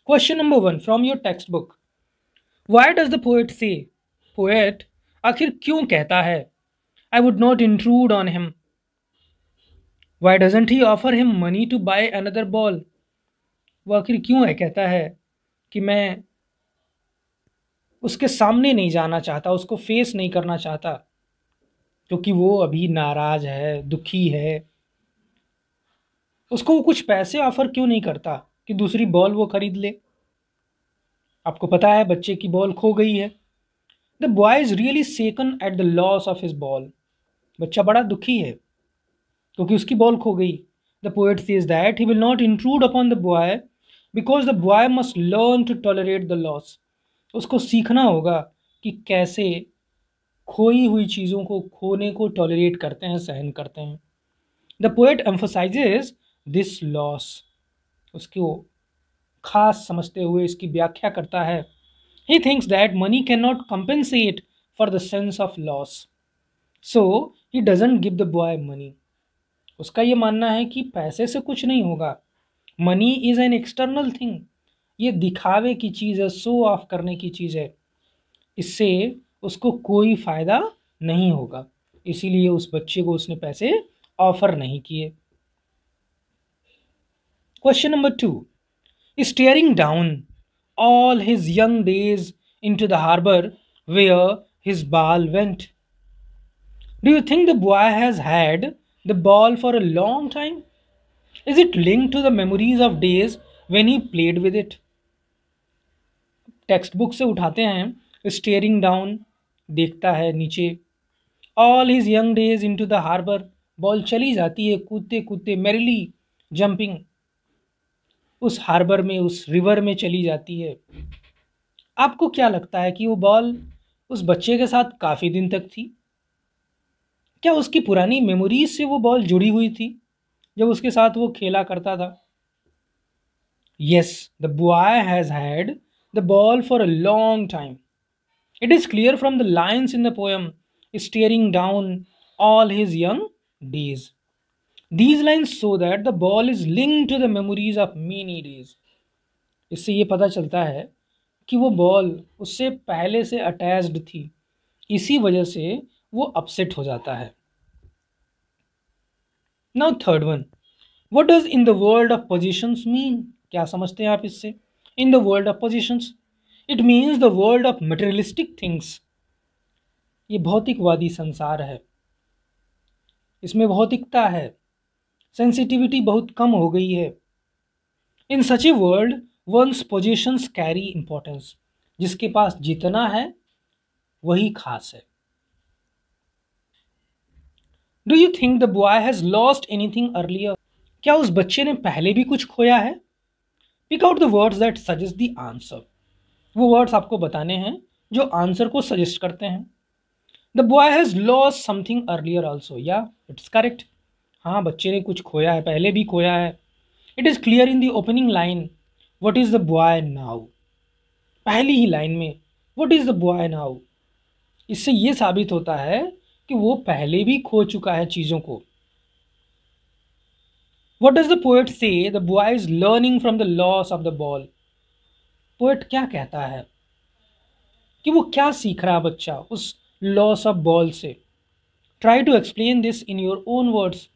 Question number 1 from your textbook, why does the poet say, poet आखिर क्यों कहता है I would not intrude on him? Why doesn't he offer him money to buy another ball? वो आखिर क्यों है कहता है कि मैं उसके सामने नहीं जाना चाहता, उसको फेस नहीं करना चाहता, क्योंकि वो अभी नाराज है, दुखी है। उसको वो कुछ पैसे ऑफर क्यों नहीं करता कि दूसरी बॉल वो खरीद ले? आपको पता है बच्चे की बॉल खो गई है। The boy is really shaken at the loss of his ball. बच्चा बड़ा दुखी है क्योंकि उसकी बॉल खो गई। The poet says that he will not intrude upon the boy because the boy must learn to tolerate the loss. उसको सीखना होगा कि कैसे खोई हुई चीज़ों को, खोने को टॉलरेट करते हैं, सहन करते हैं। The poet emphasises this loss. उसको खास समझते हुए इसकी व्याख्या करता है। He thinks that money can not compensate for the sense of loss, so he doesn't give the boy money. उसका ये मानना है कि पैसे से कुछ नहीं होगा। Money is an external thing, ये दिखावे की चीज़ है, शो ऑफ करने की चीज़ है। इससे उसको कोई फ़ायदा नहीं होगा, इसीलिए उस बच्चे को उसने पैसे ऑफर नहीं किए। Question number 2, steering down all his young days into the harbor where his ball went. Do you think the boy has had the ball for a long time? Is it linked to the memories of days when he played with it? Textbook से उठाते हैं, staring down, देखता है नीचे, all his young days into the harbour, ball चली जाती है कूदते कूदते, मेरिली जंपिंग, उस हार्बर में, उस रिवर में चली जाती है। आपको क्या लगता है कि वो बॉल उस बच्चे के साथ काफ़ी दिन तक थी? क्या उसकी पुरानी मेमोरीज से वो बॉल जुड़ी हुई थी जब उसके साथ वो खेला करता था? Yes, the boy has had the ball for a long time. It is clear from the lines in the poem steering down all his young days. These lines show that the ball is linked to the memories of many days. इससे ये पता चलता है कि वो ball उससे पहले से अटैच्ड थी, इसी वजह से वो अपसेट हो जाता है। Now third one, what does in the world of positions mean? क्या समझते हैं आप इससे? In the world of positions, it means the world of materialistic things. ये भौतिकवादी संसार है, इसमें भौतिकता है, सेंसिटिविटी बहुत कम हो गई है। In such a world once positions carry importance. जिसके पास जितना है वही खास है। Do you think the boy has lost anything earlier? क्या उस बच्चे ने पहले भी कुछ खोया है? Pick out the words that suggest the answer. वो वर्ड्स आपको बताने हैं जो आंसर को सजेस्ट करते हैं। The boy has lost something earlier also, या इट्स करेक्ट। हाँ, बच्चे ने कुछ खोया है, पहले भी खोया है। It is clear in the opening line, what is the boy now. पहली ही लाइन में what is the boy now, इससे ये साबित होता है कि वो पहले भी खो चुका है चीज़ों को। व्हाट डज द पोएट से the boy is learning from the loss of the ball? Poet क्या कहता है कि वो क्या सीख रहा है बच्चा उस लॉस ऑफ बॉल से? Try to explain this in your own words.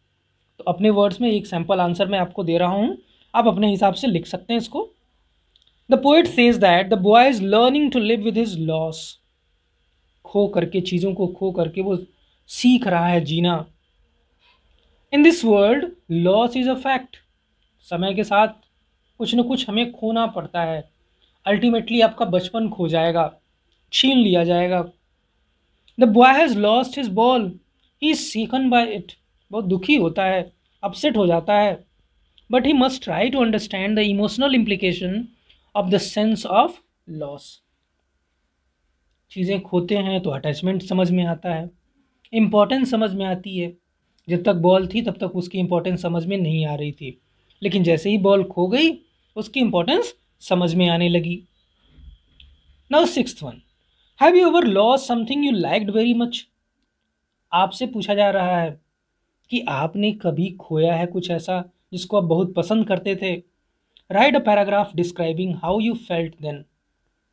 तो अपने वर्ड्स में एक सैम्पल आंसर मैं आपको दे रहा हूँ, आप अपने हिसाब से लिख सकते हैं इसको। The poet says that the boy is learning to live with his loss. खो करके, चीज़ों को खो करके वो सीख रहा है जीना। In this world loss is a fact. समय के साथ कुछ न कुछ हमें खोना पड़ता है। अल्टीमेटली आपका बचपन खो जाएगा, छीन लिया जाएगा। The boy has lost his ball, he is sicken by it. बहुत दुखी होता है, अपसेट हो जाता है, but he must try to understand the emotional implication of the sense of loss. चीज़ें खोते हैं तो अटैचमेंट समझ में आता है, इम्पोर्टेंस समझ में आती है। जब तक बॉल थी तब तक उसकी इम्पोर्टेंस समझ में नहीं आ रही थी, लेकिन जैसे ही बॉल खो गई उसकी इम्पोर्टेंस समझ में आने लगी। Now sixth one, have you ever lost something you liked very much? आपसे पूछा जा रहा है कि आपने कभी खोया है कुछ ऐसा जिसको आप बहुत पसंद करते थे? Write a paragraph describing how you felt then.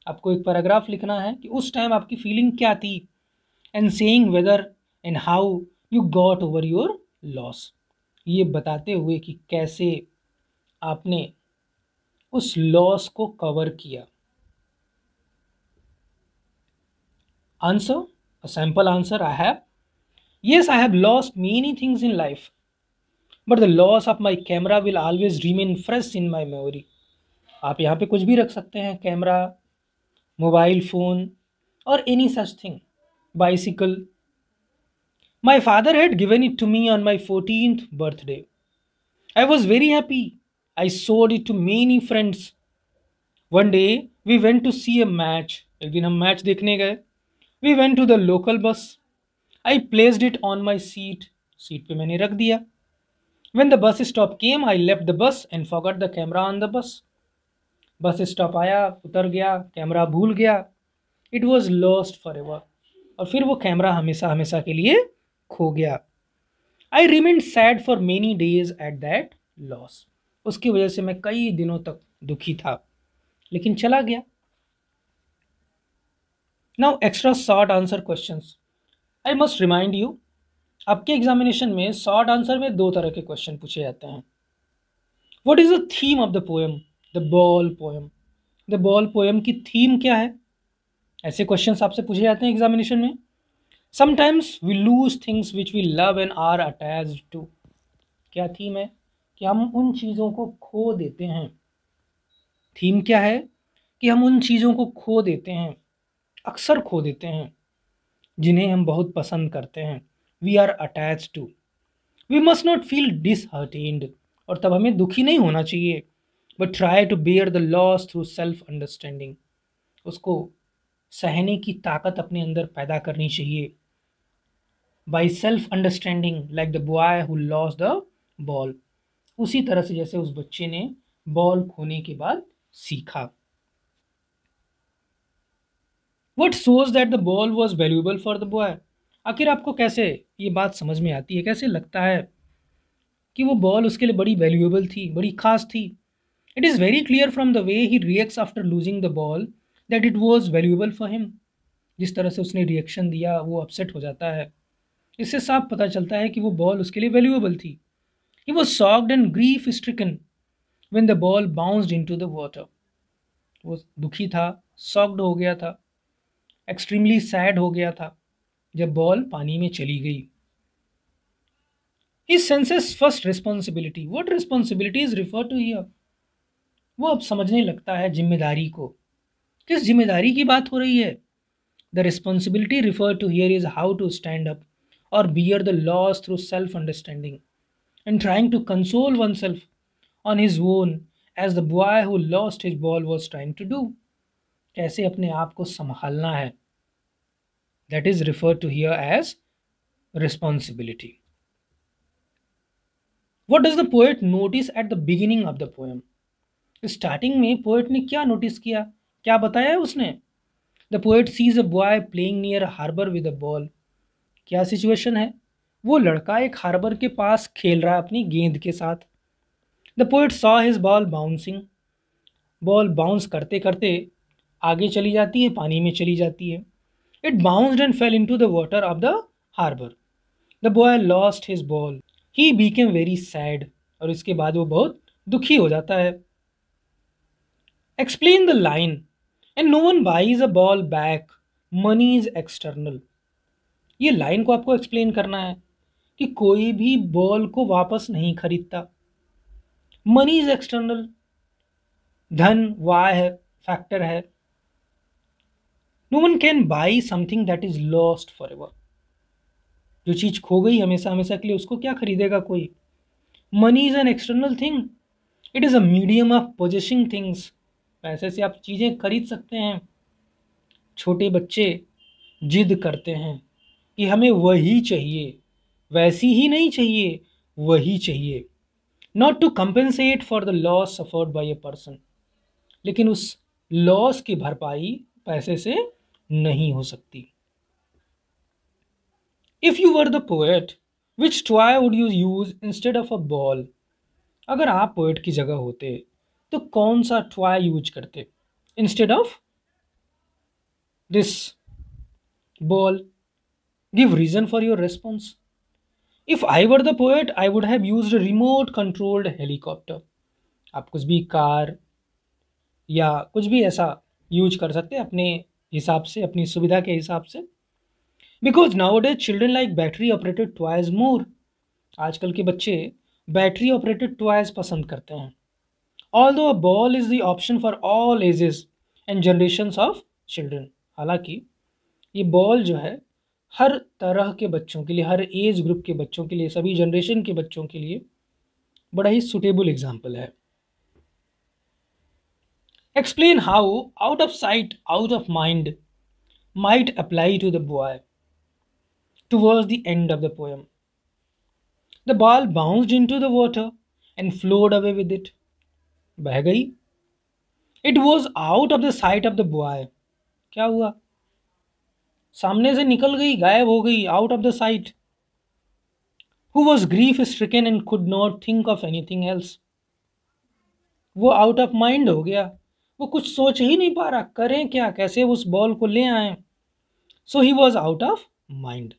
आपको एक पैराग्राफ लिखना है कि उस टाइम आपकी फीलिंग क्या थी, and saying whether and how you got over your loss. ये बताते हुए कि कैसे आपने उस लॉस को कवर किया। Answer, a simple answer I have. Yes, I have lost many things in life, but the loss of my camera will always remain fresh in my memory. आप यहाँ पे कुछ भी रख सकते हैं, कैमरा, मोबाइल फ़ोन और any such thing, bicycle. My father had given it to me on my 14th birthday. I was very happy. I showed it to many friends. One day we went to see a match. एक दिन हम match देखने गए. We went to the local bus. I placed it on my seat. Seat पे मैंने रख दिया. When the bus stop came, I left the bus and forgot the camera on the bus. Bus stop आया, उतर गया, camera भूल गया. It was lost forever. और फिर वो कैमरा हमेशा हमेशा के लिए खो गया. I remained sad for many days at that loss. उसकी वजह से मैं कई दिनों तक दुखी था, लेकिन चला गया. Now extra short answer questions. I must remind you, आपके एग्जामिनेशन में शॉर्ट आंसर में दो तरह के क्वेश्चन पूछे जाते हैं. What is the theme of the poem? The ball poem. The ball poem की थीम क्या है? ऐसे क्वेश्चंस आपसे पूछे जाते हैं एग्जामिनेशन में. Sometimes we lose things which we love and are attached to. क्या थीम है? कि हम उन चीज़ों को खो देते हैं. थीम क्या है? कि हम उन चीज़ों को खो देते हैं, अक्सर खो देते हैं, जिन्हें हम बहुत पसंद करते हैं. We are attach to. We must not feel disheartened. और तब हमें दुखी नहीं होना चाहिए, but try to bear the loss through self understanding. उसको सहने की ताकत अपने अंदर पैदा करनी चाहिए. By self understanding, like the boy who lost the ball. उसी तरह से जैसे उस बच्चे ने बॉल खोने के बाद सीखा. What shows that the ball was valuable for the boy? आखिर आपको कैसे ये बात समझ में आती है, कैसे लगता है कि वो बॉल उसके लिए बड़ी वैल्यूएबल थी, बड़ी खास थी? It is very clear from the way he reacts after losing the ball that it was valuable for him. जिस तरह से उसने रिएक्शन दिया, वो अपसेट हो जाता है, इससे साफ पता चलता है कि वो बॉल उसके लिए वैल्यूएबल थी. He was shocked and grief stricken when the ball bounced into the water. वो दुखी था, शॉक्ड हो गया था, एक्सट्रीमली सैड हो गया था जब बॉल पानी में चली गई. He senses first responsibility. What responsibility is referred to here? वो अब समझने लगता है जिम्मेदारी को. किस जिम्मेदारी की बात हो रही है? The responsibility referred to here is how to stand up or bear the loss through self-understanding and trying to console oneself on his own, as the boy who lost his ball was trying to do. कैसे अपने आप को संभालना है. That is referred to here as responsibility. What does the poet notice at the beginning of the poem? Starting में poet ने क्या notice किया, क्या बताया है उसने? The poet sees a boy playing near harbour with a ball. क्या situation है? वो लड़का एक हार्बर के पास खेल रहा है अपनी गेंद के साथ. The poet saw his ball bouncing. Ball bounce करते करते आगे चली जाती है, पानी में चली जाती है. It bounced and fell into the water of the harbour. The boy lost his ball. He became very sad. और इसके बाद वो बहुत दुखी हो जाता है. Explain the line. And no one buys a ball back, money is external. ये लाइन को आपको एक्सप्लेन करना है कि कोई भी बॉल को वापस नहीं खरीदता. Money is external. धन वाह है, फैक्टर है. No one can buy something that is lost for ever. जो चीज़ खो गई हमेशा हमेशा के लिए, उसको क्या खरीदेगा कोई? Money is an external thing. It is a medium of possessing things. पैसे से आप चीज़ें खरीद सकते हैं. छोटे बच्चे जिद करते हैं कि हमें वही चाहिए, वैसी ही नहीं चाहिए, वही चाहिए. Not to compensate for the loss suffered by a person. लेकिन उस लॉस की भरपाई पैसे से नहीं हो सकती. If you were the poet, which toy would you use instead of a ball? अगर आप पोएट की जगह होते तो कौन सा टॉय यूज करते instead of this ball? Give reason for your response. If I were the poet I would have used a remote controlled helicopter. आप कुछ भी कार या कुछ भी ऐसा यूज कर सकते हैं अपने हिसाब से, अपनी सुविधा के हिसाब से. Because nowadays children like battery operated toys more. आजकल के बच्चे बैटरी ऑपरेटेड टॉयज पसंद करते हैं. Although a ball is the option for all ages and generations of children. हालांकि ये बॉल जो है हर तरह के बच्चों के लिए, हर एज ग्रुप के बच्चों के लिए, सभी जनरेशन के बच्चों के लिए बड़ा ही सुटेबल एग्जाम्पल है. Explain how out of sight out of mind might apply to the boy. Towards the end of the poem, the ball bounced into the water and flowed away with it. बह गई. It was out of the sight of the boy. क्या हुआ? सामने से निकल गई, गायब हो गई. Out of the sight. Who was grief stricken and could not think of anything else. वो आउट ऑफ माइंड हो गया. वो कुछ सोच ही नहीं पा रहा, करें क्या, कैसे उस बॉल को ले आए. So he was out of mind.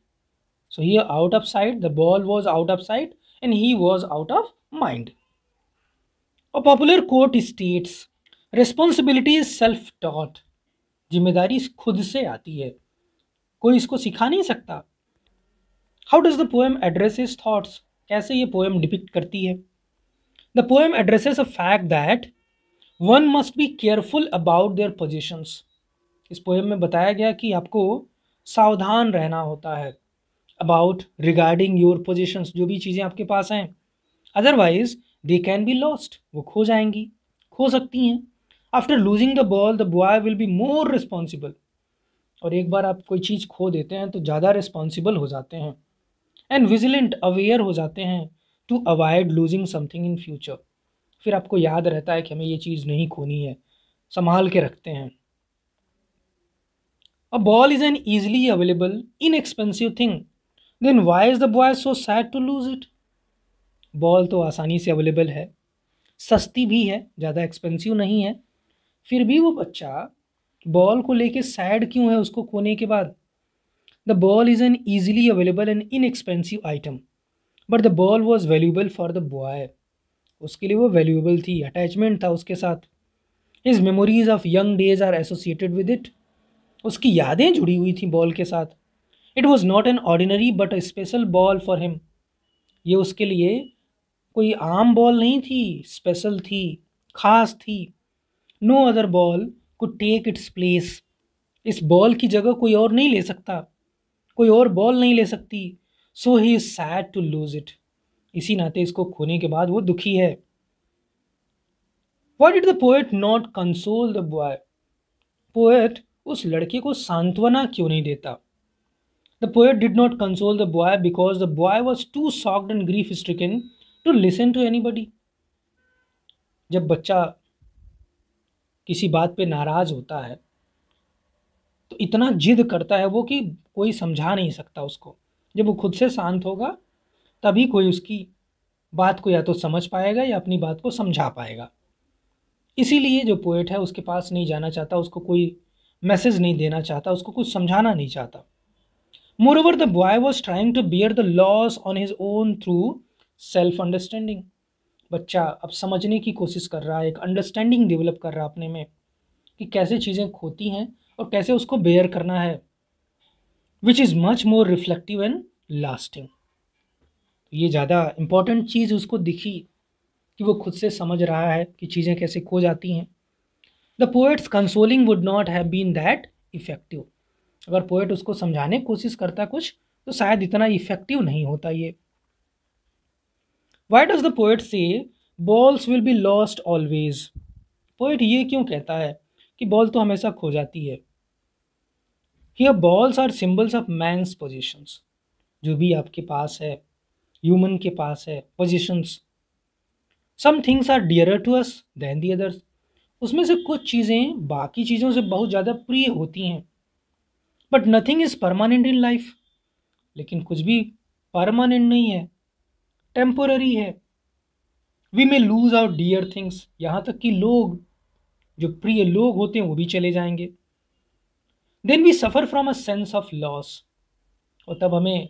So here out of sight, the ball was out of sight and he was out of mind. A popular quote states, responsibility is self-taught. जिम्मेदारी खुद से आती है, कोई इसको सिखा नहीं सकता. How does the poem address his thoughts? कैसे ये poem depict करती है? The poem addresses a fact that one must be careful about their possessions. इस poem में बताया गया कि आपको सावधान रहना होता है अबाउट रिगार्डिंग योर पोजिशंस. जो भी चीज़ें आपके पास हैं, otherwise they can be lost. वो खो जाएंगी, खो सकती हैं. After losing the ball the boy will be more responsible. और एक बार आप कोई चीज़ खो देते हैं तो ज़्यादा रिस्पॉन्सिबल हो जाते हैं. एंड विजिलेंट, अवेयर हो जाते हैं to avoid losing something in future. फिर आपको याद रहता है कि हमें ये चीज़ नहीं खोनी है, संभाल के रखते हैं. A ball is an easily available, inexpensive thing. Then why is the boy so sad to lose it? Ball तो आसानी से अवेलेबल है, सस्ती भी है, ज़्यादा एक्सपेंसिव नहीं है. फिर भी वो बच्चा बॉल को लेके सैड क्यों है उसको खोने के बाद? The ball is an easily available and inexpensive item, but the ball was valuable for the boy. उसके लिए वो वैल्यूएबल थी, अटैचमेंट था उसके साथ. His memories of young days are associated with it. उसकी यादें जुड़ी हुई थी बॉल के साथ. It was not an ordinary but a special ball for him. ये उसके लिए कोई आम बॉल नहीं थी, स्पेशल थी, खास थी. No other ball could take its place. इस बॉल की जगह कोई और नहीं ले सकता, कोई और बॉल नहीं ले सकती. So he is sad to lose it. इसी नाते इसको खोने के बाद वो दुखी है. Why did the poet not console the boy? Poet उस लड़के को सांत्वना क्यों नहीं देता? The poet did not console the boy because the boy was too shocked and grief stricken to listen to anybody. जब बच्चा किसी बात पे नाराज होता है तो इतना जिद करता है वो कि कोई समझा नहीं सकता उसको. जब वो खुद से शांत होगा तभी कोई उसकी बात को या तो समझ पाएगा या अपनी बात को समझा पाएगा. इसीलिए जो पोएट है उसके पास नहीं जाना चाहता, उसको कोई मैसेज नहीं देना चाहता, उसको कुछ समझाना नहीं चाहता. Moreover the boy was trying to bear the loss on his own through self understanding. बच्चा अब समझने की कोशिश कर रहा है, एक अंडरस्टैंडिंग डेवलप कर रहा है अपने में कि कैसे चीज़ें खोती हैं और कैसे उसको बेयर करना है. Which is much more reflective and lasting. ये ज़्यादा इम्पॉर्टेंट चीज़ उसको दिखी कि वो खुद से समझ रहा है कि चीज़ें कैसे खो जाती हैं. The poets consoling would not have been that effective. अगर पोएट उसको समझाने की कोशिश करता कुछ तो शायद इतना इफेक्टिव नहीं होता ये. वाई डज द पोएट से balls will be lost always? Poet ये क्यों कहता है कि बॉल तो हमेशा खो जाती है? Here balls are symbols of man's possessions. जो भी आपके पास है, ह्यूमन के पास है possessions. Some things are dearer to us than the others. उसमें से कुछ चीज़ें बाकी चीज़ों से बहुत ज़्यादा प्रिय होती हैं. But nothing is permanent in life. लेकिन कुछ भी परमानेंट नहीं है, टेम्पोररी है. We may lose our dear things, यहाँ तक कि लोग, जो प्रिय लोग होते हैं वो भी चले जाएंगे। Then we suffer from a sense of loss, और तब हमें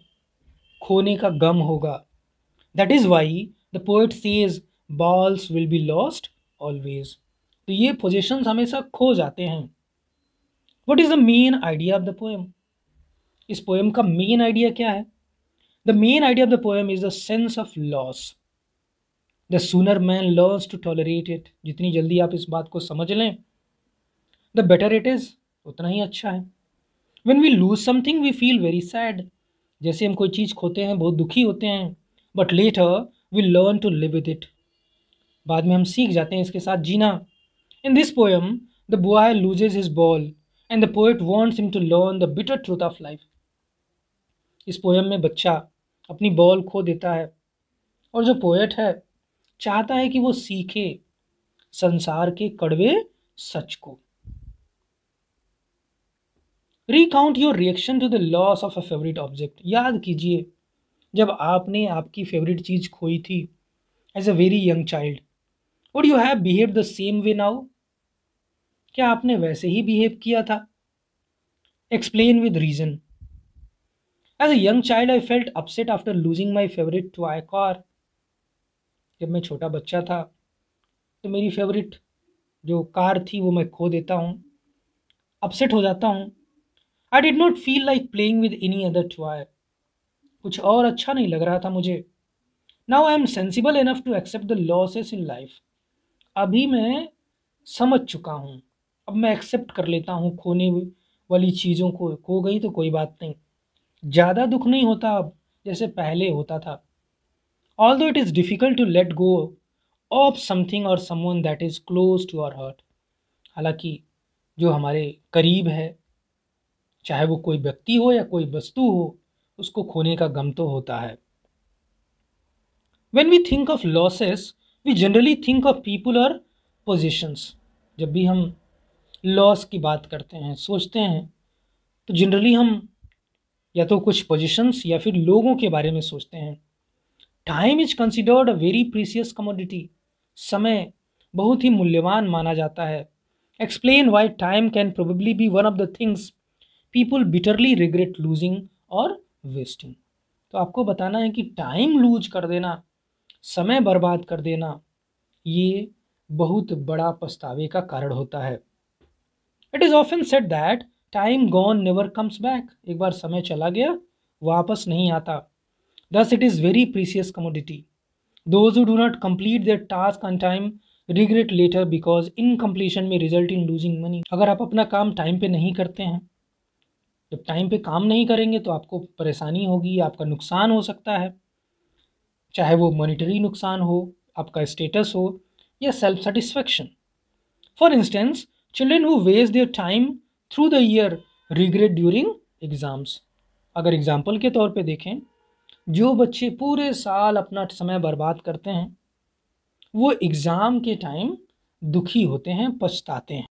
खोने का गम होगा। That is why the poet says balls will be lost always. तो ये पोजेशंस हमेशा खो जाते हैं। What is the main idea of the poem? इस पोएम का मेन आइडिया क्या है? The main idea of the poem is the sense of loss. The sooner man learns to tolerate it, जितनी जल्दी आप इस बात को समझ लें द बेटर इट इज़, उतना ही अच्छा है। When we lose something we feel very sad, जैसे हम कोई चीज़ खोते हैं बहुत दुखी होते हैं। But later we learn to live with it, बाद में हम सीख जाते हैं इसके साथ जीना। In this poem the boy loses his ball and the poet wants him to learn the bitter truth of life. इस पोएम में बच्चा अपनी बॉल खो देता है, और जो पोएट है चाहता है कि वो सीखे संसार के कड़वे सच को। Recount your reaction to the loss of a favourite object. याद कीजिए जब आपने आपकी फेवरेट चीज़ खोई थी as a very young child, would you have behave the same way now? क्या आपने वैसे ही बिहेव किया था? Explain with reason. As a young child I felt upset after losing my favourite toy car. जब मैं छोटा बच्चा था तो मेरी फेवरेट जो कार थी वो मैं खो देता हूँ, अपसेट हो जाता हूँ। I did not feel like playing with any other toy, कुछ और अच्छा नहीं लग रहा था मुझे। Now I am sensible enough to accept the losses in life. अभी मैं समझ चुका हूँ, अब मैं एक्सेप्ट कर लेता हूँ खोने वाली चीज़ों को। खो गई तो कोई बात नहीं, ज़्यादा दुख नहीं होता अब जैसे पहले होता था। Although it is difficult to let go of something और someone that is close to our heart. हालांकि जो हमारे करीब है, चाहे वो कोई व्यक्ति हो या कोई वस्तु हो, उसको खोने का गम तो होता है। When we think of losses, we generally think of people or possessions. जब भी हम लॉस की बात करते हैं, सोचते हैं, तो जनरली हम या तो कुछ पोजिशंस या फिर लोगों के बारे में सोचते हैं। Time is considered a very precious commodity. समय बहुत ही मूल्यवान माना जाता है। Explain why time can probably be one of the things people bitterly regret losing और वेस्टिंग। तो आपको बताना है कि टाइम लूज कर देना, समय बर्बाद कर देना, ये बहुत बड़ा पछतावे का कारण होता है। It is often said that time gone never comes back. एक बार समय चला गया वापस नहीं आता। Thus it is very precious commodity. Those who do not complete their task on time regret later because incompletion में रिजल्ट इन लूजिंग मनी। अगर आप अपना काम टाइम पे नहीं करते हैं, जब टाइम पे काम नहीं करेंगे तो आपको परेशानी होगी, आपका नुकसान हो सकता है, चाहे वो मॉनिटरी नुकसान हो, आपका स्टेटस हो या self satisfaction. For instance children who waste their time through the year regret during exams. अगर एग्जाम्पल के तौर पे देखें, जो बच्चे पूरे साल अपना समय बर्बाद करते हैं वो एग्ज़ाम के टाइम दुखी होते हैं, पछताते